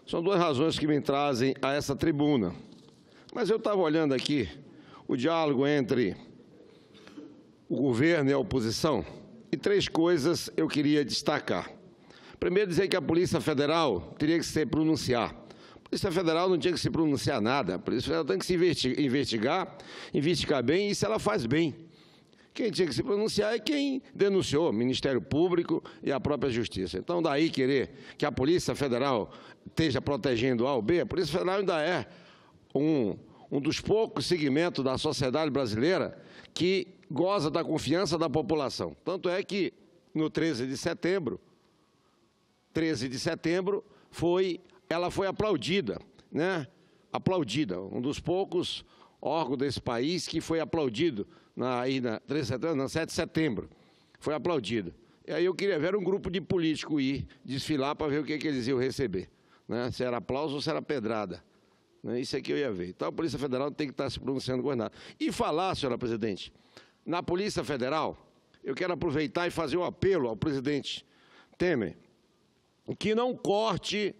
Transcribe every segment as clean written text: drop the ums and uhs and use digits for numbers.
São duas razões que me trazem a essa tribuna. Mas eu estava olhando aqui o diálogo entre o governo e a oposição e três coisas eu queria destacar. Primeiro, dizer que a Polícia Federal teria que se pronunciar. A Polícia Federal não tinha que se pronunciar nada. A Polícia Federal tem que se investigar bem, e isso ela faz bem. Quem tinha que se pronunciar é quem denunciou, Ministério Público e a própria Justiça. Então, daí querer que a Polícia Federal esteja protegendo A ou B, a Polícia Federal ainda é um dos poucos segmentos da sociedade brasileira que goza da confiança da população. Tanto é que, no 13 de setembro, ela foi aplaudida, né? Aplaudida, um dos poucos órgãos desse país que foi aplaudido na 7 de setembro, foi aplaudido. E aí eu queria ver um grupo de políticos ir desfilar para ver o que eles iam receber, né? Se era aplauso ou se era pedrada. Isso é que eu ia ver. Então, a Polícia Federal tem que estar se pronunciando com nada. E falar, senhora presidente, na Polícia Federal, eu quero aproveitar e fazer um apelo ao presidente Temer, que não corte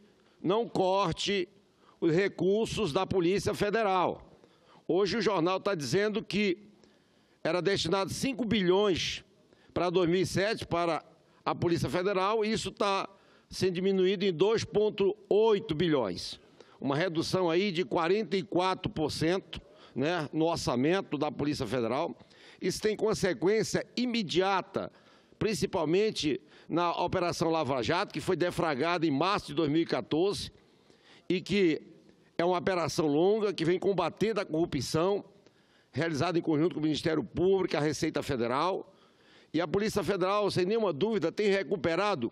os recursos da Polícia Federal. Hoje o jornal está dizendo que era destinado 5 bilhões para 2007 para a Polícia Federal, e isso está sendo diminuído em 2,8 bilhões. Uma redução aí de 44%, né, no orçamento da Polícia Federal. Isso tem consequência imediata, principalmente na Operação Lava Jato, que foi deflagrada em março de 2014 e que é uma operação longa que vem combater a corrupção, realizada em conjunto com o Ministério Público, a Receita Federal. E a Polícia Federal, sem nenhuma dúvida, tem recuperado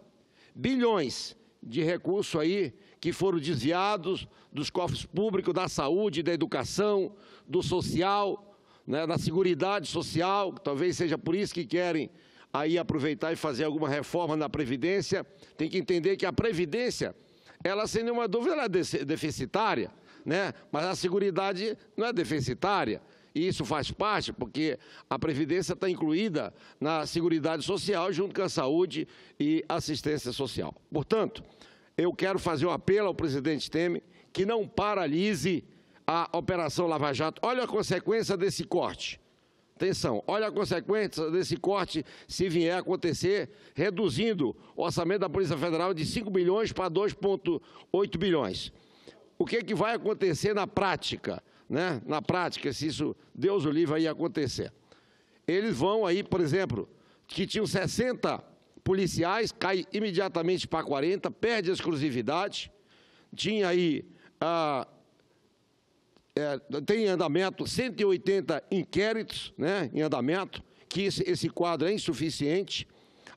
bilhões de recursos aí que foram desviados dos cofres públicos, da saúde, da educação, do social, né, da seguridade social, que talvez seja por isso que querem aí aproveitar e fazer alguma reforma na Previdência. Tem que entender que a Previdência, ela sem nenhuma dúvida ela é deficitária, né? Mas a Seguridade não é deficitária. E isso faz parte, porque a Previdência está incluída na Seguridade Social, junto com a saúde e assistência social. Portanto, eu quero fazer um apelo ao presidente Temer que não paralise a Operação Lava Jato. Olha a consequência desse corte. Atenção, olha a consequência desse corte se vier a acontecer, reduzindo o orçamento da Polícia Federal de 5 bilhões para 2,8 bilhões. O que vai acontecer na prática? Né? Na prática, se isso, Deus o livre, aí acontecer. Eles vão aí, por exemplo, que tinham 60 policiais, cai imediatamente para 40, perde a exclusividade, tinha aí, tem em andamento 180 inquéritos, né, em andamento, que esse quadro é insuficiente.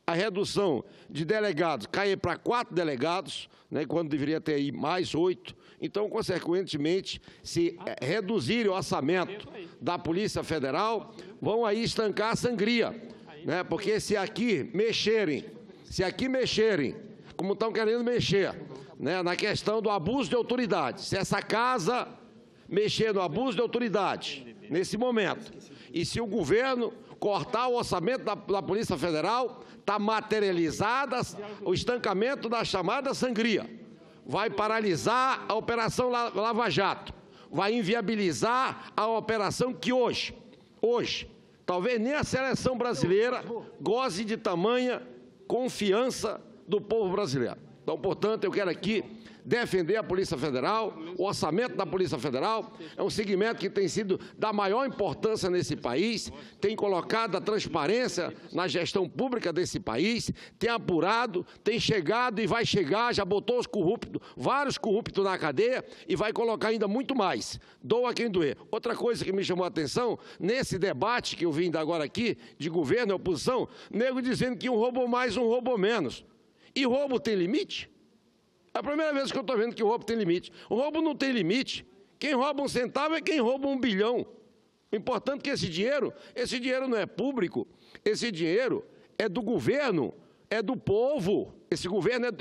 A redução de delegados cai para 4 delegados, né, quando deveria ter aí mais 8. Então, consequentemente, se reduzir o orçamento da Polícia Federal, vão aí estancar a sangria, né? Porque se aqui mexerem, como estão querendo mexer, né, na questão do abuso de autoridade, se essa casa mexer no abuso de autoridade, nesse momento, e se o governo cortar o orçamento da Polícia Federal, está materializado o estancamento da chamada sangria. Vai paralisar a Operação Lava Jato, vai inviabilizar a operação que hoje, talvez nem a seleção brasileira goze de tamanha confiança do povo brasileiro. Então, portanto, eu quero aqui defender a Polícia Federal. O orçamento da Polícia Federal é um segmento que tem sido da maior importância nesse país, tem colocado a transparência na gestão pública desse país, tem apurado, tem chegado e vai chegar, já botou os corruptos, vários corruptos na cadeia e vai colocar ainda muito mais. Doa quem doer. Outra coisa que me chamou a atenção, nesse debate que eu vim agora aqui, de governo e oposição, nego dizendo que um roubou mais, um roubou menos. E roubo tem limite? É a primeira vez que eu estou vendo que o roubo tem limite. O roubo não tem limite. Quem rouba 1 centavo é quem rouba 1 bilhão. O importante é que esse dinheiro não é público, esse dinheiro é do governo, é do povo. Esse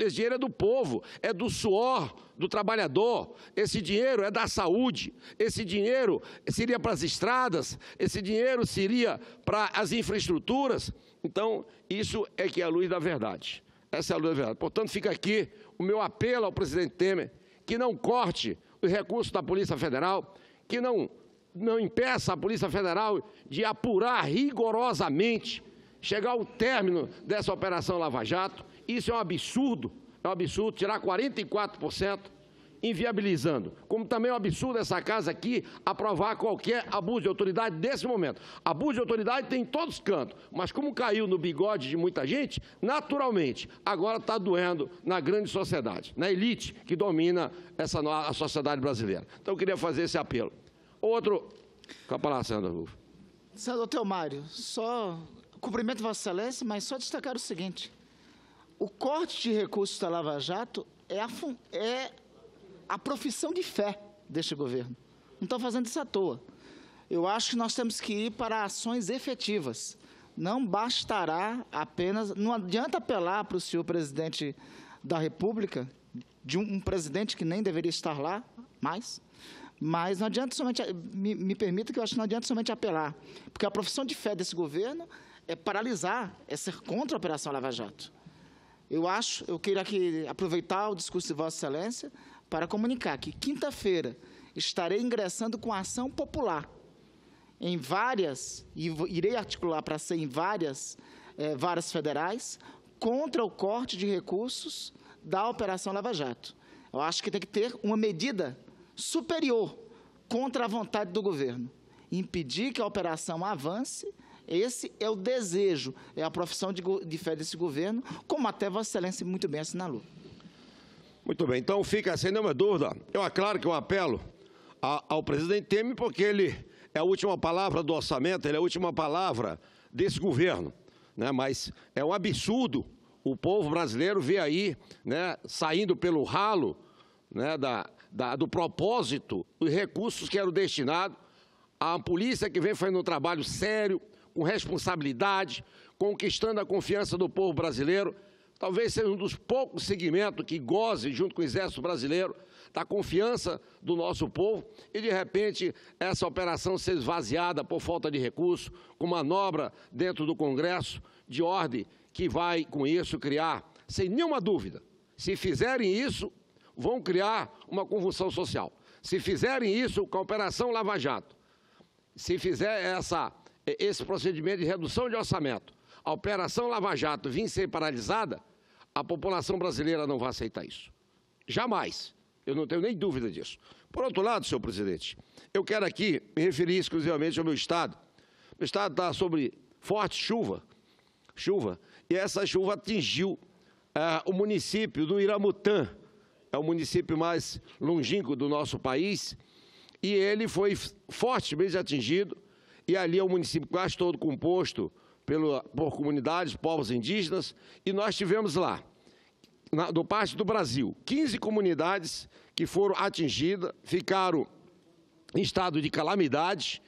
dinheiro é do povo, é do suor do trabalhador. Esse dinheiro é da saúde, esse dinheiro seria para as estradas, esse dinheiro seria para as infraestruturas. Então, isso é que é a luz da verdade. Essa é a luz da verdade. Portanto, fica aqui o meu apelo ao presidente Temer, que não corte os recursos da Polícia Federal, que não impeça a Polícia Federal de apurar rigorosamente, chegar ao término dessa Operação Lava Jato. Isso é um absurdo, tirar 44%, inviabilizando. Como também é um absurdo essa casa aqui aprovar qualquer abuso de autoridade nesse momento. Abuso de autoridade tem em todos os cantos, mas como caiu no bigode de muita gente, naturalmente, agora está doendo na grande sociedade, na elite que domina a sociedade brasileira. Então, eu queria fazer esse apelo. Outro... Com a palavra, senador Rufo. Senador Theomário, só cumprimento Vossa Excelência, mas só destacar o seguinte: o corte de recursos da Lava Jato é a profissão de fé deste governo. Não estão fazendo isso à toa. Eu acho que nós temos que ir para ações efetivas. Não bastará apenas... Não adianta apelar para o senhor presidente da República, de um presidente que nem deveria estar lá mais, mas não adianta somente... Me permita que eu acho que não adianta somente apelar, porque a profissão de fé desse governo é paralisar, é ser contra a Operação Lava Jato. Eu queria aqui aproveitar o discurso de Vossa Excelência para comunicar que quinta-feira estarei ingressando com ação popular em várias, e irei articular para ser em várias varas federais, contra o corte de recursos da Operação Lava Jato. Eu acho que tem que ter uma medida superior contra a vontade do governo, impedir que a operação avance. Esse é o desejo, é a profissão de fé desse governo, como até Vossa Excelência muito bem assinalou. Muito bem, então fica sem nenhuma dúvida. Eu aclaro que eu apelo ao presidente Temer, porque ele é a última palavra do orçamento, ele é a última palavra desse governo, né? Mas é um absurdo o povo brasileiro ver aí, né, saindo pelo ralo, né, do propósito, os recursos que eram destinados à polícia, que vem fazendo um trabalho sério, com responsabilidade, conquistando a confiança do povo brasileiro. Talvez seja um dos poucos segmentos que goze, junto com o Exército Brasileiro, da confiança do nosso povo, e, de repente, essa operação ser esvaziada por falta de recurso, com manobra dentro do Congresso, de ordem que vai, com isso, criar, sem nenhuma dúvida, se fizerem isso, vão criar uma convulsão social. Se fizerem isso com a Operação Lava Jato, se fizer esse procedimento de redução de orçamento, a Operação Lava Jato vir ser paralisada, a população brasileira não vai aceitar isso. Jamais. Eu não tenho nem dúvida disso. Por outro lado, senhor presidente, eu quero aqui me referir exclusivamente ao meu estado. O estado está sob forte chuva, e essa chuva atingiu o município do Iramutã, é o município mais longínquo do nosso país, e ele foi fortemente atingido, e ali é um município quase todo composto por comunidades, povos indígenas, e nós tivemos lá, do parte do Brasil, 15 comunidades que foram atingidas, ficaram em estado de calamidade,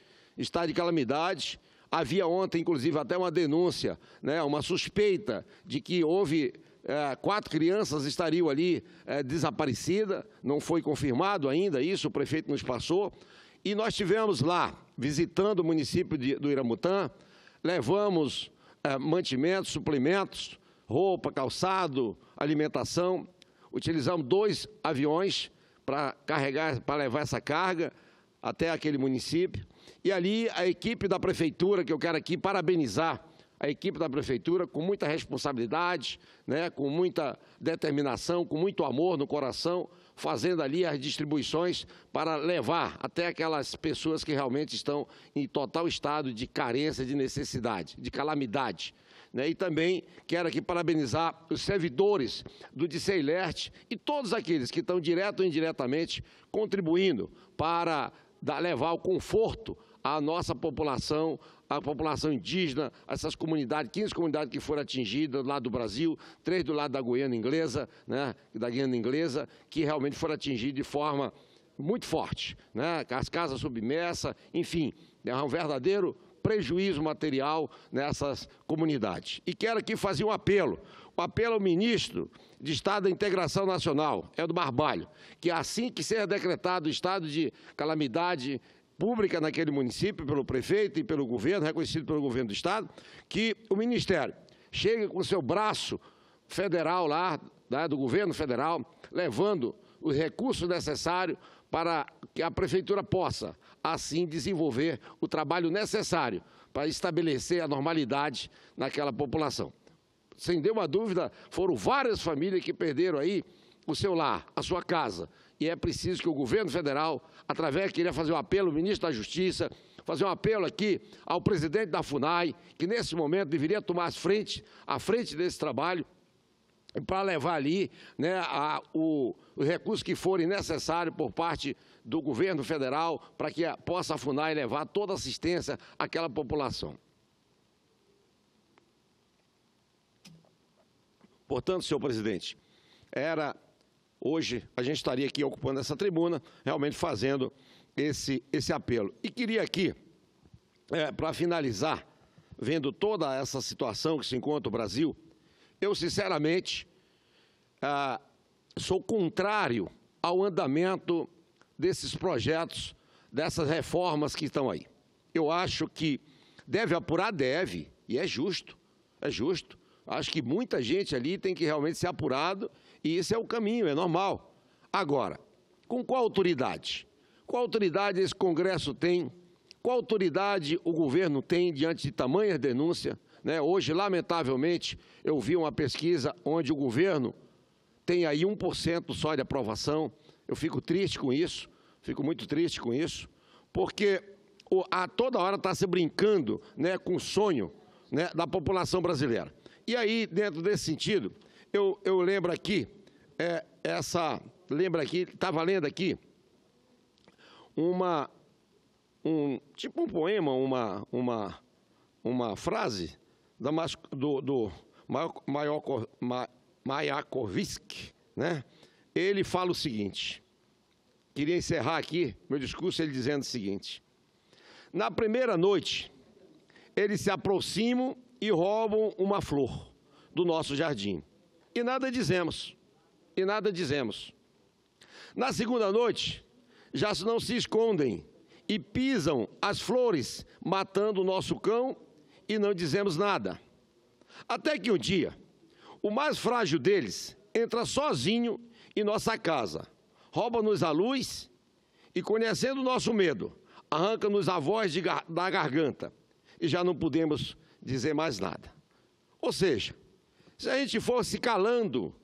Havia ontem, inclusive, até uma denúncia, né, uma suspeita de que houve 4 crianças estariam ali desaparecidas, não foi confirmado ainda isso, o prefeito nos passou, e nós tivemos lá, visitando o município do Iramutã, levamos mantimentos, suplementos, roupa, calçado, alimentação, utilizamos 2 aviões para levar essa carga até aquele município, e ali a equipe da prefeitura, que eu quero aqui parabenizar, a equipe da prefeitura com muita responsabilidade, né, com muita determinação, com muito amor no coração, fazendo ali as distribuições para levar até aquelas pessoas que realmente estão em total estado de carência, de necessidade, de calamidade. Né? E também quero aqui parabenizar os servidores do DICEI-Leste e todos aqueles que estão direto ou indiretamente contribuindo para levar o conforto à nossa população, a população indígena, essas comunidades, 15 comunidades que foram atingidas do lado do Brasil, 3 do lado da Guiana Inglesa, né, que realmente foram atingidas de forma muito forte, né, as casas submersas, enfim, é um verdadeiro prejuízo material nessas comunidades. E quero aqui fazer um apelo ao ministro de Estado da Integração Nacional, Eldo Barbalho, que assim que seja decretado o estado de calamidade pública naquele município, pelo prefeito e pelo governo, reconhecido pelo governo do Estado, que o Ministério chegue com o seu braço federal lá, do governo federal, levando os recursos necessários para que a Prefeitura possa, assim, desenvolver o trabalho necessário para estabelecer a normalidade naquela população. Sem nenhuma dúvida, foram várias famílias que perderam aí o seu lar, a sua casa. E é preciso que o governo federal, através, queria fazer um apelo ao ministro da Justiça, fazer um apelo aqui ao presidente da FUNAI, que nesse momento deveria tomar à frente desse trabalho, para levar ali, né, os recursos que forem necessários por parte do governo federal, para que possa a FUNAI levar toda a assistência àquela população. Portanto, senhor presidente, hoje a gente estaria aqui ocupando essa tribuna, realmente fazendo esse apelo. E queria aqui, para finalizar, vendo toda essa situação que se encontra o Brasil, eu, sinceramente, sou contrário ao andamento desses projetos, dessas reformas que estão aí. Eu acho que deve apurar, deve, e é justo, é justo. Acho que muita gente ali tem que realmente ser apurado, e esse é o caminho, é normal. Agora, com qual autoridade? Qual autoridade esse Congresso tem? Qual autoridade o governo tem diante de tamanha denúncia? Hoje, lamentavelmente, eu vi uma pesquisa onde o governo tem aí 1% só de aprovação. Eu fico triste com isso, fico muito triste com isso, porque a toda hora está se brincando, com o sonho, da população brasileira. E aí, dentro desse sentido, eu lembro aqui, estava lendo aqui tipo um poema, uma frase do Mayakovsky, Ele fala o seguinte, queria encerrar aqui meu discurso ele dizendo o seguinte: na primeira noite, eles se aproximam e roubam uma flor do nosso jardim, e nada dizemos, Na segunda noite, já não se escondem e pisam as flores, matando o nosso cão, e não dizemos nada. Até que um dia, o mais frágil deles entra sozinho em nossa casa, rouba-nos a luz e, conhecendo o nosso medo, arranca-nos a voz da garganta e já não podemos dizer mais nada. Ou seja, se a gente for se calando,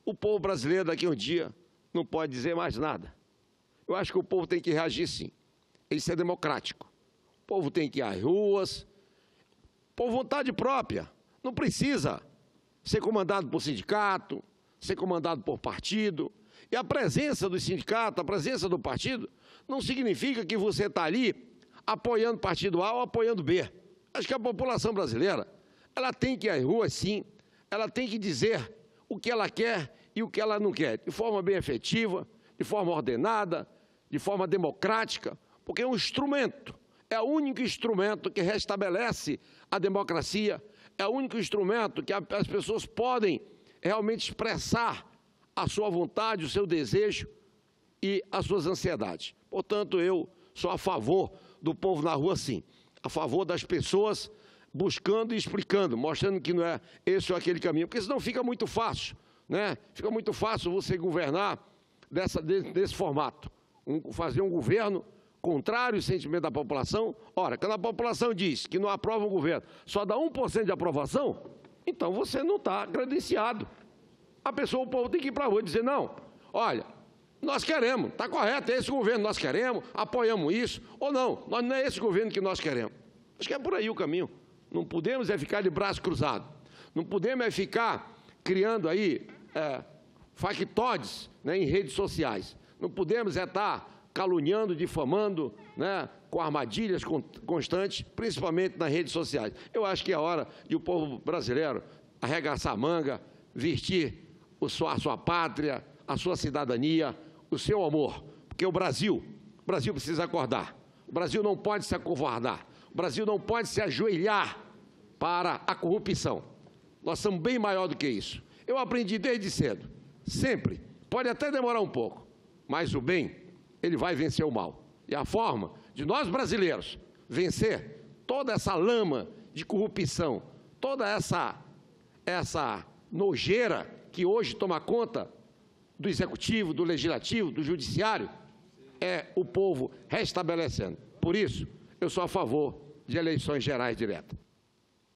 o povo brasileiro daqui a um dia não pode dizer mais nada. Eu acho que o povo tem que reagir sim. Isso é democrático. O povo tem que ir às ruas, por vontade própria. Não precisa ser comandado por sindicato, ser comandado por partido. E a presença do sindicato, a presença do partido, não significa que você está ali apoiando partido A ou apoiando B. Acho que a população brasileira, ela tem que ir às ruas sim, ela tem que dizer o que ela quer e o que ela não quer, de forma bem efetiva, de forma ordenada, de forma democrática, porque é um instrumento, é o único instrumento que restabelece a democracia, é o único instrumento que as pessoas podem realmente expressar a sua vontade, o seu desejo e as suas ansiedades. Portanto, eu sou a favor do povo na rua, sim, a favor das pessoas buscando e explicando, mostrando que não é esse ou aquele caminho, porque senão fica muito fácil, Fica muito fácil você governar desse formato, fazer um governo contrário ao sentimento da população. Ora, quando a população diz que não aprova um governo, só dá 1% de aprovação, então você não está credenciado. O povo tem que ir para a rua e dizer, não, olha, nós queremos, está correto, é esse governo nós queremos, apoiamos isso, ou não é esse governo que nós queremos. Acho que é por aí o caminho. Não podemos ficar de braço cruzado, não podemos ficar criando aí factoides em redes sociais, não podemos estar caluniando, difamando, com armadilhas constantes, principalmente nas redes sociais. Eu acho que é hora de o povo brasileiro arregaçar a manga, vestir a sua pátria, a sua cidadania, o seu amor, porque o Brasil precisa acordar, o Brasil não pode se acovardar, o Brasil não pode se ajoelhar para a corrupção. Nós somos bem maior do que isso. Eu aprendi desde cedo, sempre, pode até demorar um pouco, mas o bem, ele vai vencer o mal. E a forma de nós brasileiros vencer toda essa lama de corrupção, toda essa nojeira que hoje toma conta do Executivo, do Legislativo, do Judiciário, é o povo restabelecendo. Por isso, eu sou a favor de eleições gerais diretas.